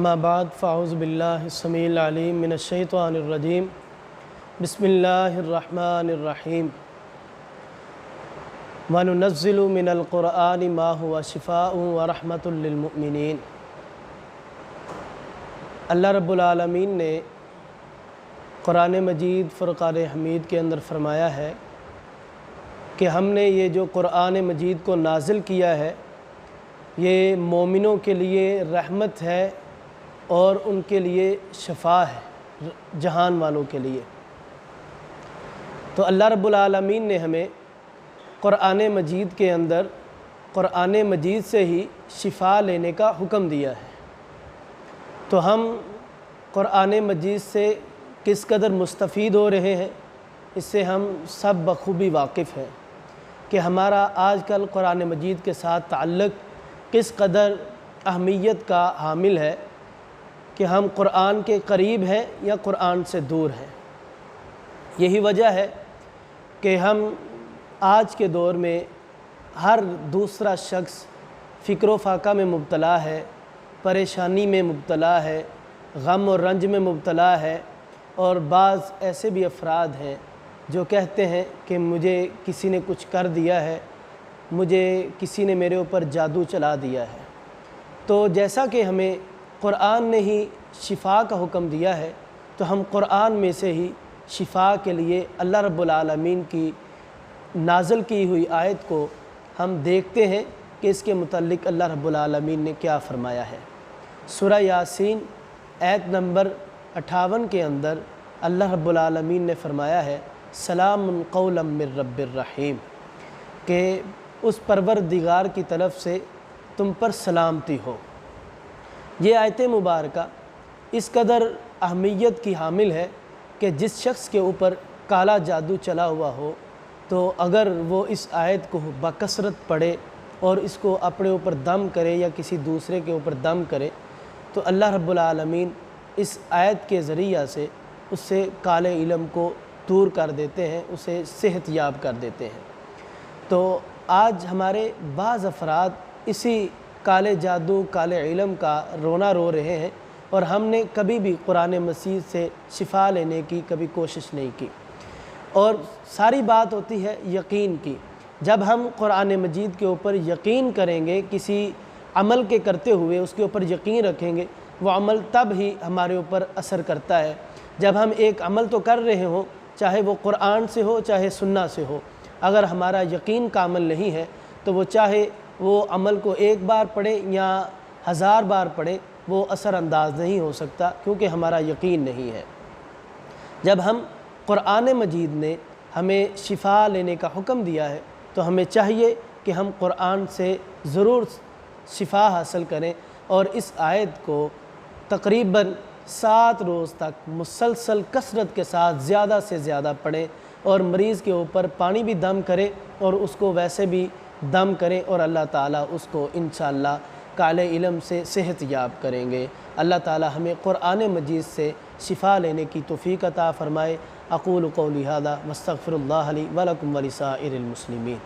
اما بعد فاعوذ باللہ السمیع العلیم من الشیطان الرجیم بسم اللہ الرحمن الرحیم وَنُنَزِّلُ مِنَ الْقُرْآنِ مَا هُوَ شِفَاءٌ وَرَحْمَةٌ لِّلْمُؤْمِنِينَ۔ اللہ رب العالمین نے قرآن مجید فرقان حمید کے اندر فرمایا ہے کہ ہم نے یہ جو قرآن مجید کو نازل کیا ہے یہ مومنوں کے لیے رحمت ہے اور ان کے لیے شفا ہے، جہان والوں کے لیے۔ تو اللہ رب العالمین نے ہمیں قرآن مجید کے اندر قرآن مجید سے ہی شفا لینے کا حکم دیا ہے۔ تو ہم قرآن مجید سے کس قدر مستفید ہو رہے ہیں اس سے ہم سب بخوبی واقف ہیں کہ ہمارا آج کل قرآن مجید کے ساتھ تعلق کس قدر اہمیت کا حامل ہے کہ ہم قرآن کے قریب ہیں یا قرآن سے دور ہیں۔ یہی وجہ ہے کہ ہم آج کے دور میں ہر دوسرا شخص فکر و فاقہ میں مبتلا ہے، پریشانی میں مبتلا ہے، غم و رنج میں مبتلا ہے، اور بعض ایسے بھی افراد ہیں جو کہتے ہیں کہ مجھے کسی نے کچھ کر دیا ہے، مجھے کسی نے میرے اوپر جادو چلا دیا ہے۔ تو جیسا کہ ہمیں قرآن نے ہی شفا کا حکم دیا ہے تو ہم قرآن میں سے ہی شفا کے لیے اللہ رب العالمین کی نازل کی ہوئی آیت کو ہم دیکھتے ہیں کہ اس کے متعلق اللہ رب العالمین نے کیا فرمایا ہے۔ سورہ یاسین آیت نمبر 58 کے اندر اللہ رب العالمین نے فرمایا ہے سلام قولا من رب الرحیم، کہ اس پروردگار کی طرف سے تم پر سلامتی ہو۔ یہ آیت مبارکہ اس قدر اہمیت کی حامل ہے کہ جس شخص کے اوپر کالا جادو چلا ہوا ہو تو اگر وہ اس آیت کو بکثرت پڑھے اور اس کو اپنے اوپر دم کرے یا کسی دوسرے کے اوپر دم کرے تو اللہ رب العالمین اس آیت کے ذریعہ سے اس سے کالے علم کو دور کر دیتے ہیں، اسے صحت یاب کر دیتے ہیں۔ تو آج ہمارے بعض افراد اسی کالے جادو کالے علم کا رونا رو رہے ہیں اور ہم نے کبھی بھی قرآن مجید سے شفا لینے کی کبھی کوشش نہیں کی۔ اور ساری بات ہوتی ہے یقین کی۔ جب ہم قرآن مجید کے اوپر یقین کریں گے، کسی عمل کے کرتے ہوئے اس کے اوپر یقین رکھیں گے، وہ عمل تب ہی ہمارے اوپر اثر کرتا ہے۔ جب ہم ایک عمل تو کر رہے ہوں، چاہے وہ قرآن سے ہو چاہے سنت سے ہو، اگر ہمارا یقین کامل نہیں ہے تو وہ چاہے وہ عمل کو ایک بار پڑھیں یا 1000 بار پڑھیں وہ اثر انداز نہیں ہو سکتا، کیونکہ ہمارا یقین نہیں ہے۔ جب ہم قرآن مجید نے ہمیں شفا لینے کا حکم دیا ہے تو ہمیں چاہیے کہ ہم قرآن سے ضرور شفا حاصل کریں اور اس آیت کو تقریباً 7 روز تک مسلسل کثرت کے ساتھ زیادہ سے زیادہ پڑھیں، اور مریض کے اوپر پانی بھی دم کرے اور اس کو ویسے بھی دم کریں، اور اللہ تعالیٰ اس کو انشاءاللہ کالے علم سے صحت یاب کریں گے۔ اللہ تعالیٰ ہمیں قرآن مجید سے شفا لینے کی توفیق عطا فرمائے۔ اقول قولی ھذا واستغفر اللہ لی ولکم ولسائر المسلمین۔